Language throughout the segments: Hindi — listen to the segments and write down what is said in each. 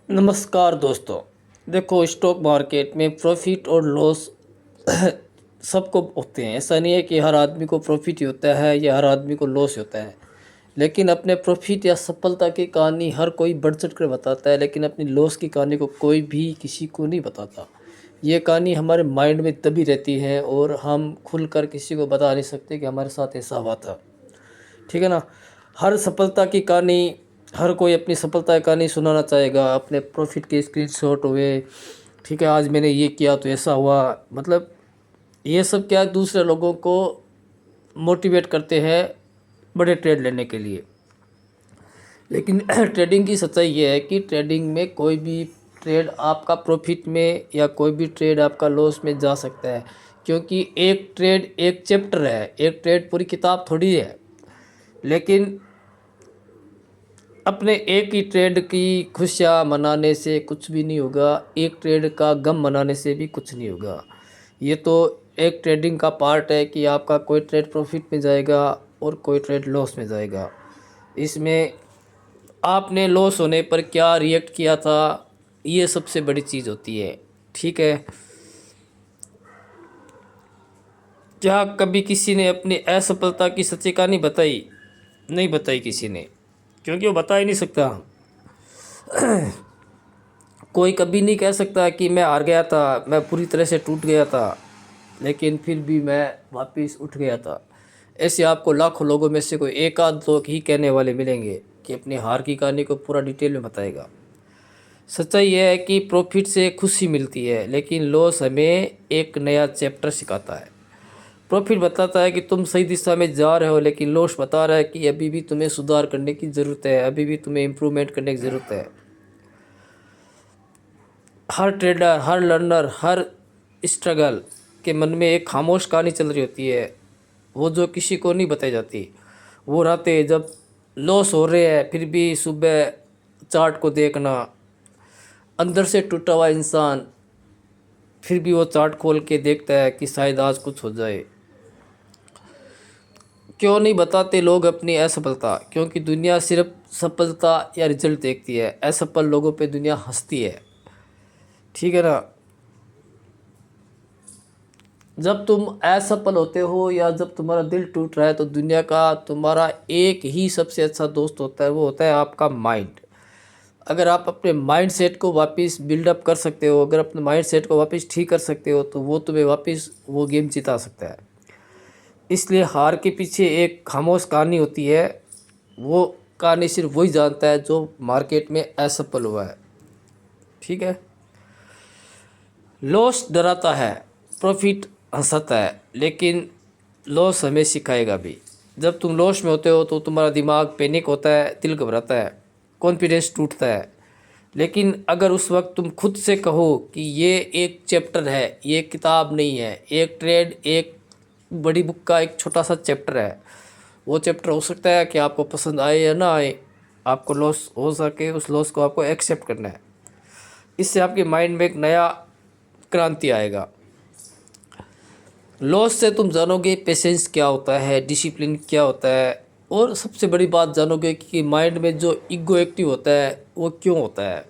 नमस्कार दोस्तों। देखो, स्टॉक मार्केट में प्रॉफिट और लॉस सबको होते हैं। ऐसा नहीं है कि हर आदमी को प्रॉफिट ही होता है या हर आदमी को लॉस होता है। लेकिन अपने प्रॉफिट या सफलता की कहानी हर कोई बढ़ चढ़ कर बताता है, लेकिन अपनी लॉस की कहानी को कोई भी किसी को नहीं बताता। ये कहानी हमारे माइंड में तभी रहती है और हम खुलकर किसी को बता नहीं सकते कि हमारे साथ ऐसा हुआ था। ठीक है ना। हर सफलता की कहानी, हर कोई अपनी सफलता की कहानी सुनाना चाहेगा, अपने प्रॉफिट के स्क्रीनशॉट हुए। ठीक है, आज मैंने ये किया तो ऐसा हुआ। मतलब ये सब क्या दूसरे लोगों को मोटिवेट करते हैं बड़े ट्रेड लेने के लिए। लेकिन ट्रेडिंग की सच्चाई ये है कि ट्रेडिंग में कोई भी ट्रेड आपका प्रॉफिट में या कोई भी ट्रेड आपका लॉस में जा सकता है। क्योंकि एक ट्रेड एक चैप्टर है, एक ट्रेड पूरी किताब थोड़ी है। लेकिन अपने एक ही ट्रेड की खुशियाँ मनाने से कुछ भी नहीं होगा, एक ट्रेड का गम मनाने से भी कुछ नहीं होगा। ये तो एक ट्रेडिंग का पार्ट है कि आपका कोई ट्रेड प्रॉफिट में जाएगा और कोई ट्रेड लॉस में जाएगा। इसमें आपने लॉस होने पर क्या रिएक्ट किया था, ये सबसे बड़ी चीज़ होती है। ठीक है। क्या कभी किसी ने अपनी असफलता की सच्ची कहानी बताई? नहीं बताई किसी ने, क्योंकि वो बता ही नहीं सकता। कोई कभी नहीं कह सकता कि मैं हार गया था, मैं पूरी तरह से टूट गया था, लेकिन फिर भी मैं वापस उठ गया था। ऐसे आपको लाखों लोगों में से कोई एक आध लोग ही कहने वाले मिलेंगे कि अपनी हार की कहानी को पूरा डिटेल में बताएगा। सच्चाई यह है कि प्रॉफिट से खुशी मिलती है, लेकिन लॉस हमें एक नया चैप्टर सिखाता है। प्रॉफिट बताता है कि तुम सही दिशा में जा रहे हो, लेकिन लॉस बता रहा है कि अभी भी तुम्हें सुधार करने की ज़रूरत है, अभी भी तुम्हें इम्प्रूवमेंट करने की ज़रूरत है। हर ट्रेडर, हर लर्नर, हर स्ट्रगल के मन में एक खामोश कहानी चल रही होती है, वो जो किसी को नहीं बताई जाती। वो रातें जब लॉस हो रहे हैं फिर भी सुबह चार्ट को देखना, अंदर से टूटा हुआ इंसान फिर भी वो चार्ट खोल के देखता है कि शायद आज कुछ हो जाए। क्यों नहीं बताते लोग अपनी असफलता? क्योंकि दुनिया सिर्फ सफलता या रिजल्ट देखती है, असफल लोगों पे दुनिया हंसती है। ठीक है ना। जब तुम असफल होते हो या जब तुम्हारा दिल टूट रहा है तो दुनिया का तुम्हारा एक ही सबसे अच्छा दोस्त होता है, वो होता है आपका माइंड। अगर आप अपने माइंड सेट को वापस बिल्डअप कर सकते हो, अगर अपने माइंड सेट को वापस ठीक कर सकते हो, तो वो तुम्हें वापस वो गेम जिता सकता है। इसलिए हार के पीछे एक खामोश कहानी होती है। वो कहानी सिर्फ वही जानता है जो मार्केट में असफल हुआ है। ठीक है। लॉस डराता है, प्रॉफिट हंसाता है, लेकिन लॉस हमें सिखाएगा भी। जब तुम लॉस में होते हो तो तुम्हारा दिमाग पैनिक होता है, दिल घबराता है, कॉन्फिडेंस टूटता है। लेकिन अगर उस वक्त तुम खुद से कहो कि ये एक चैप्टर है, ये किताब नहीं है, एक ट्रेड एक बड़ी बुक का एक छोटा सा चैप्टर है। वो चैप्टर हो सकता है कि आपको पसंद आए या ना आए, आपको लॉस हो सके, उस लॉस को आपको एक्सेप्ट करना है। इससे आपके माइंड में एक नया क्रांति आएगा। लॉस से तुम जानोगे पेशेंस क्या होता है, डिसिप्लिन क्या होता है, और सबसे बड़ी बात जानोगे कि माइंड में जो ईगो एक्टिव होता है वो क्यों होता है।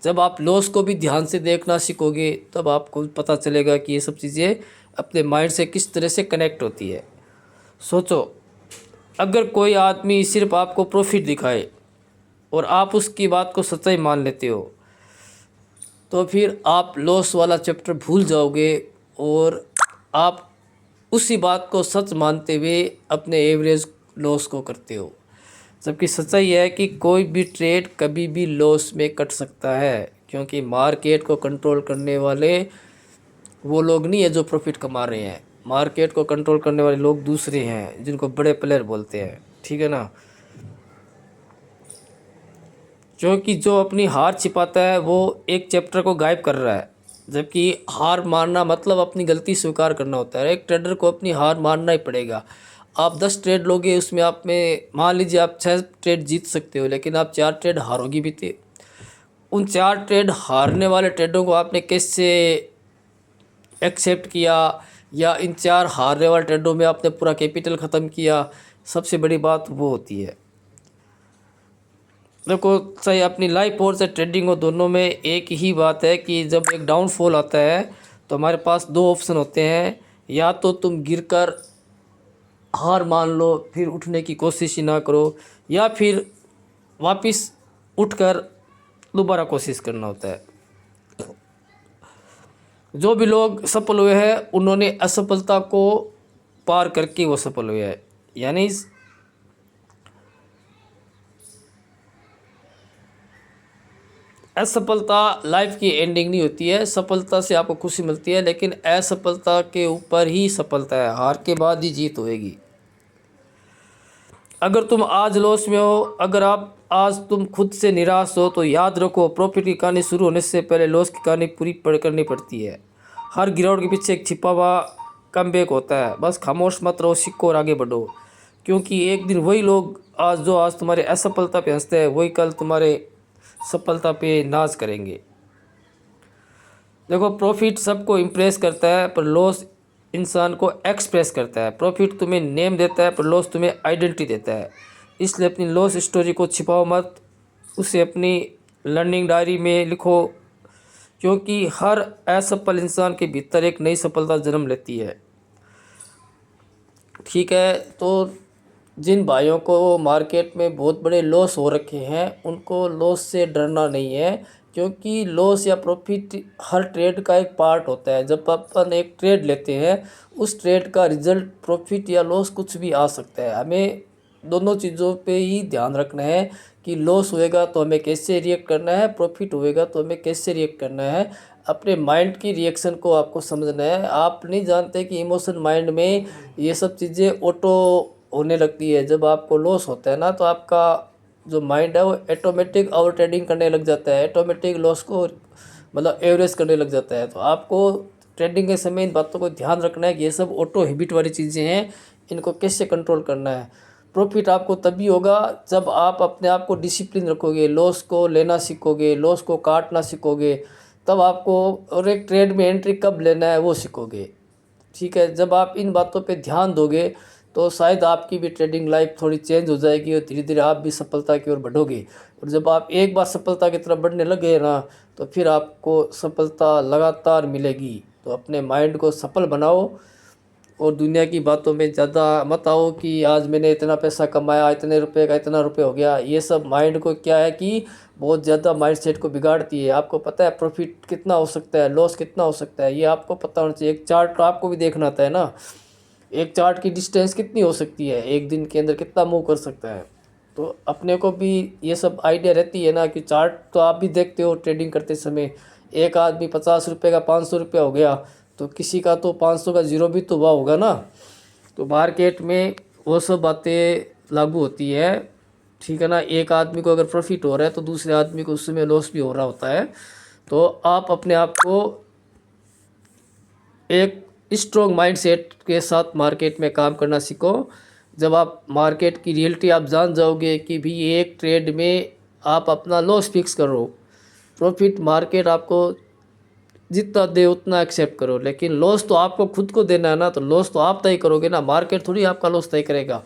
जब आप लॉस को भी ध्यान से देखना सीखोगे तब आपको पता चलेगा कि ये सब चीज़ें अपने माइंड से किस तरह से कनेक्ट होती है। सोचो, अगर कोई आदमी सिर्फ आपको प्रॉफिट दिखाए और आप उसकी बात को सच्चाई मान लेते हो, तो फिर आप लॉस वाला चैप्टर भूल जाओगे और आप उसी बात को सच मानते हुए अपने एवरेज लॉस को करते हो। जबकि सच्चाई है कि कोई भी ट्रेड कभी भी लॉस में कट सकता है, क्योंकि मार्केट को कंट्रोल करने वाले वो लोग नहीं है जो प्रॉफिट कमा रहे हैं। मार्केट को कंट्रोल करने वाले लोग दूसरे हैं जिनको बड़े प्लेयर बोलते हैं। ठीक है ना। क्योंकि जो अपनी हार छिपाता है वो एक चैप्टर को गायब कर रहा है, जबकि हार मानना मतलब अपनी गलती स्वीकार करना होता है। एक ट्रेडर को अपनी हार मानना ही पड़ेगा। आप 10 ट्रेड लोगे, उसमें आप में मान लीजिए आप 6 ट्रेड जीत सकते हो, लेकिन आप 4 ट्रेड हारोगी भी थे। उन 4 ट्रेड हारने वाले ट्रेडों को आपने कैसे एक्सेप्ट किया, या इन 4 हारने वाले ट्रेडों में आपने पूरा कैपिटल ख़त्म किया, सबसे बड़ी बात वो होती है। देखो, चाहे अपनी लाइफ और चाहे ट्रेडिंग हो, दोनों में एक ही बात है कि जब एक डाउनफॉल आता है तो हमारे पास दो ऑप्शन होते हैं। या तो तुम गिरकर हार मान लो, फिर उठने की कोशिश ही ना करो, या फिर वापस उठकर दोबारा कोशिश करना होता है। जो भी लोग सफल हुए हैं उन्होंने असफलता को पार करके वो सफल हुए हैं। यानी असफलता लाइफ की एंडिंग नहीं होती है। सफलता से आपको खुशी मिलती है, लेकिन असफलता के ऊपर ही सफलता है। हार के बाद ही जीत होएगी। अगर तुम आज लॉस में हो, अगर आप आज तुम खुद से निराश हो, तो याद रखो, प्रॉफिट की कहानी शुरू होने से पहले लॉस की कहानी पूरी करनी पड़ती है। हर गिरावट के पीछे एक छिपा हुआ कमबैक होता है। बस खामोश मत रहो, सीखो और आगे बढ़ो, क्योंकि एक दिन वही लोग आज तुम्हारे असफलता पे हंसते हैं, वही कल तुम्हारे सफलता पे नाज करेंगे। देखो, प्रॉफिट सबको इम्प्रेस करता है, पर लॉस इंसान को एक्सप्रेस करता है। प्रॉफिट तुम्हें नेम देता है, पर लॉस तुम्हें आइडेंटिटी देता है। इसलिए अपनी लॉस स्टोरी को छिपाओ मत, उसे अपनी लर्निंग डायरी में लिखो, क्योंकि हर असफल इंसान के भीतर एक नई सफलता जन्म लेती है। ठीक है, तो जिन भाइयों को मार्केट में बहुत बड़े लॉस हो रखे हैं, उनको लॉस से डरना नहीं है, क्योंकि लॉस या प्रॉफिट हर ट्रेड का एक पार्ट होता है। जब अपन एक ट्रेड लेते हैं, उस ट्रेड का रिजल्ट प्रॉफिट या लॉस कुछ भी आ सकता है। हमें दोनों चीज़ों पे ही ध्यान रखना है कि लॉस होएगा तो हमें कैसे रिएक्ट करना है, प्रॉफिट होएगा तो हमें कैसे रिएक्ट करना है। अपने माइंड की रिएक्शन को आपको समझना है। आप नहीं जानते कि इमोशन माइंड में ये सब चीज़ें ऑटो होने लगती है। जब आपको लॉस होता है ना, तो आपका जो माइंड है वो ऑटोमेटिक ओवर ट्रेडिंग करने लग जाता है, ऑटोमेटिक लॉस को मतलब एवरेज करने लग जाता है। तो आपको ट्रेडिंग के समय इन बातों को ध्यान रखना है कि ये सब ऑटो हैबिट वाली चीज़ें हैं, इनको कैसे कंट्रोल करना है। प्रॉफिट आपको तभी होगा जब आप अपने आप को डिसिप्लिन रखोगे, लॉस को लेना सीखोगे, लॉस को काटना सीखोगे, तब आपको और एक ट्रेड में एंट्री कब लेना है वो सीखोगे। ठीक है, जब आप इन बातों पे ध्यान दोगे तो शायद आपकी भी ट्रेडिंग लाइफ थोड़ी चेंज हो जाएगी और धीरे धीरे आप भी सफलता की ओर बढ़ोगे। और जब आप एक बार सफलता की तरफ बढ़ने लगे ना, तो फिर आपको सफलता लगातार मिलेगी। तो अपने माइंड को सफल बनाओ और दुनिया की बातों में ज़्यादा मत आओ कि आज मैंने इतना पैसा कमाया, इतने रुपए का इतना रुपये हो गया। ये सब माइंड को क्या है कि बहुत ज़्यादा माइंडसेट को बिगाड़ती है। आपको पता है प्रॉफिट कितना हो सकता है, लॉस कितना हो सकता है, ये आपको पता होना चाहिए। एक चार्ट तो आपको भी देखना आता है ना, एक चार्ट की डिस्टेंस कितनी हो सकती है, एक दिन के अंदर कितना मूव कर सकता है। तो अपने को भी ये सब आइडिया रहती है ना कि चार्ट तो आप भी देखते हो ट्रेडिंग करते समय। एक आदमी 50 रुपये का 500 रुपया हो गया, तो किसी का तो 500 का जीरो भी तो हुआ होगा ना। तो मार्केट में वो सब बातें लागू होती है। ठीक है ना, एक आदमी को अगर प्रॉफिट हो रहा है तो दूसरे आदमी को उसमें लॉस भी हो रहा होता है। तो आप अपने आप को एक स्ट्रॉन्ग माइंडसेट के साथ मार्केट में काम करना सीखो। जब आप मार्केट की रियलिटी आप जान जाओगे कि भी एक ट्रेड में आप अपना लॉस फिक्स करो, प्रॉफिट मार्केट आपको जितना दे उतना एक्सेप्ट करो, लेकिन लॉस तो आपको खुद को देना है ना। तो लॉस तो आप तय करोगे ना, मार्केट थोड़ी आपका लॉस तय करेगा।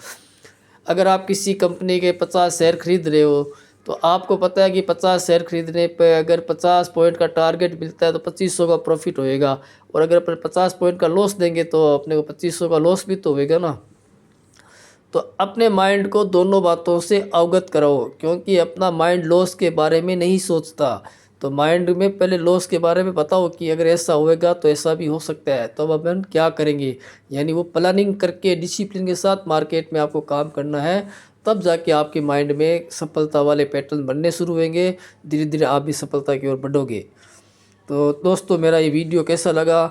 अगर आप किसी कंपनी के 50 शेयर खरीद रहे हो, तो आपको पता है कि 50 शेयर खरीदने पे अगर 50 पॉइंट का टारगेट मिलता है तो 2500 का प्रॉफिट होएगा। और अगर अपन 50 पॉइंट का लॉस देंगे तो अपने को 2500 का लॉस भी तो होएगा ना। तो अपने माइंड को दोनों बातों से अवगत कराओ, क्योंकि अपना माइंड लॉस के बारे में नहीं सोचता। तो माइंड में पहले लॉस के बारे में बताओ कि अगर ऐसा होएगा तो ऐसा भी हो सकता है, तो अब अपन क्या करेंगे। यानी वो प्लानिंग करके डिसिप्लिन के साथ मार्केट में आपको काम करना है, तब जाके आपके माइंड में सफलता वाले पैटर्न बनने शुरू होंगे। धीरे धीरे आप भी सफलता की ओर बढ़ोगे। तो दोस्तों, मेरा ये वीडियो कैसा लगा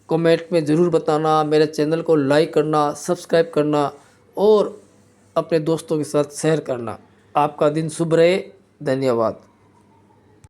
कमेंट में ज़रूर बताना। मेरे चैनल को लाइक करना, सब्सक्राइब करना और अपने दोस्तों के साथ शेयर करना। आपका दिन शुभ रहे। धन्यवाद।